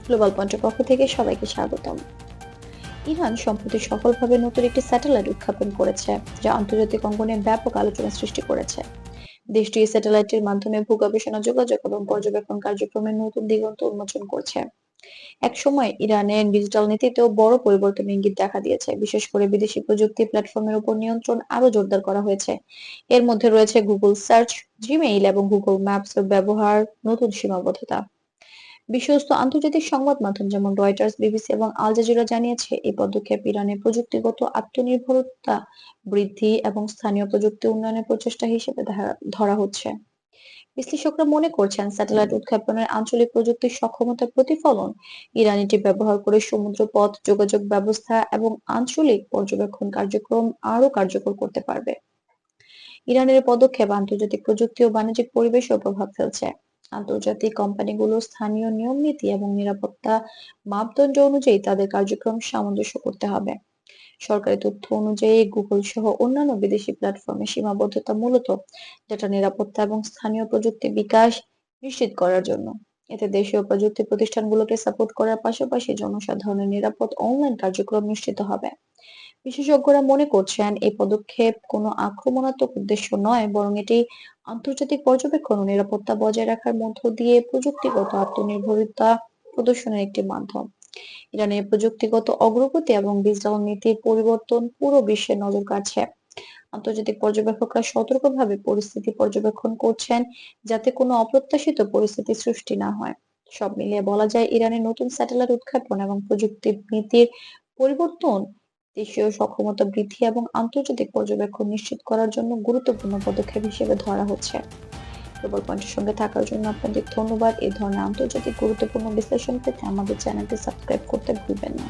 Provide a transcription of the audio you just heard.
Global পয়েন্টের পক্ষ থেকে সবাইকে স্বাগতম। ইরান সম্প্রতি সফলভাবে নতুন একটি স্যাটেলাইট উৎক্ষেপণ করেছে, যা আন্তর্জাতিক অঙ্গনে ব্যাপক আলোচনা সৃষ্টি করেছে। দেশটি এই স্যাটেলাইটের মাধ্যমে ভূগবেষণা, যোগাযোগ এবং পর্যবেক্ষণ কার্যক্রমের নতুন দিগন্ত উন্মোচন করছে। এক সময় ইরানের ডিজিটাল নীতিতেও বড় পরিবর্তনের ইঙ্গিত দেখা দিয়েছে, বিশেষ করে বিদেশি প্রযুক্তি প্ল্যাটফর্মের উপর নিয়ন্ত্রণ আরো জোরদার করা হয়েছে। এর মধ্যে রয়েছে গুগল সার্চ, জিমেইল এবং গুগল ম্যাপস এর ব্যবহার নতুন সীমাবদ্ধতা। বিশ্বস্ত আন্তর্জাতিক সংবাদ মাধ্যম যেমন রয়টার্স, বিবিসি এবং আল জাজিরা জানিয়েছে, এই পদক্ষেপ ইরানের প্রযুক্তিগত আত্মনির্ভরতা বৃদ্ধি এবং স্থানীয় প্রযুক্তি উন্নয়নের প্রচেষ্টা হিসেবে ধরা হচ্ছে। বিশ্লেষকরা মনে করছেন, স্যাটেলাইট উৎক্ষেপণের আঞ্চলিক প্রযুক্তির সক্ষমতার প্রতিফলন। ইরান এটি ব্যবহার করে সমুদ্রপথ, যোগাযোগ ব্যবস্থা এবং আঞ্চলিক পর্যবেক্ষণ কার্যক্রম আরো কার্যকর করতে পারবে। ইরানের এই পদক্ষেপ আন্তর্জাতিক প্রযুক্তি ও বাণিজ্যিক পরিবেশেও প্রভাব ফেলছে। আন্তর্জাতিক কোম্পানিগুলো স্থানীয় নিয়ম নীতি এবং নিরাপত্তা মাপদণ্ড অনুযায়ী তাদের কার্যক্রম সামঞ্জস্য করতে হবে। সরকারি তথ্য অনুযায়ী গুগল সহ অন্যান্য বিদেশি প্ল্যাটফর্মে সীমাবদ্ধতা মূলত ডেটা নিরাপত্তা এবং স্থানীয় প্রযুক্তি বিকাশ নিশ্চিত করার জন্য। এতে দেশীয় প্রযুক্তি প্রতিষ্ঠানগুলোকে সাপোর্ট করার পাশাপাশি জনসাধারণের নিরাপদ অনলাইন কার্যক্রম নিশ্চিত হবে। বিশেষজ্ঞরা মনে করছেন, এই পদক্ষেপ কোনো আক্রমণাত্মক উদ্দেশ্য নয়, বরং এটি আন্তর্জাতিক পর্যবেক্ষণ ও নিরাপত্তা বজায় রাখার মধ্য দিয়ে প্রযুক্তিগত আত্মনির্ভরতা প্রদর্শনের একটি মাধ্যম। ইরানের প্রযুক্তিগত অগ্রগতি এবং ডিজিটাল নীতির পরিবর্তন পুরো বিশ্বের নজর কাড়ছে। আন্তর্জাতিক পর্যবেক্ষকরা সতর্কভাবে পরিস্থিতি পর্যবেক্ষণ করছেন, যাতে কোনো অপ্রত্যাশিত পরিস্থিতি সৃষ্টি না হয়। সব মিলিয়ে বলা যায়, ইরানের নতুন স্যাটেলাইট উৎক্ষেপণ এবং প্রযুক্তি নীতির পরিবর্তন দেশীয় সক্ষমতা বৃদ্ধি এবং আন্তর্জাতিক পর্যবেক্ষণ নিশ্চিত করার জন্য গুরুত্বপূর্ণ পদক্ষেপ হিসেবে ধরা হচ্ছে। গ্লোবাল পয়েন্টের সঙ্গে থাকার জন্য আপনাদের ধন্যবাদ। এই ধরনের আন্তর্জাতিক গুরুত্বপূর্ণ বিশ্লেষণ পেতে আমাদের চ্যানেলটি সাবস্ক্রাইব করতে ভুলবেন না।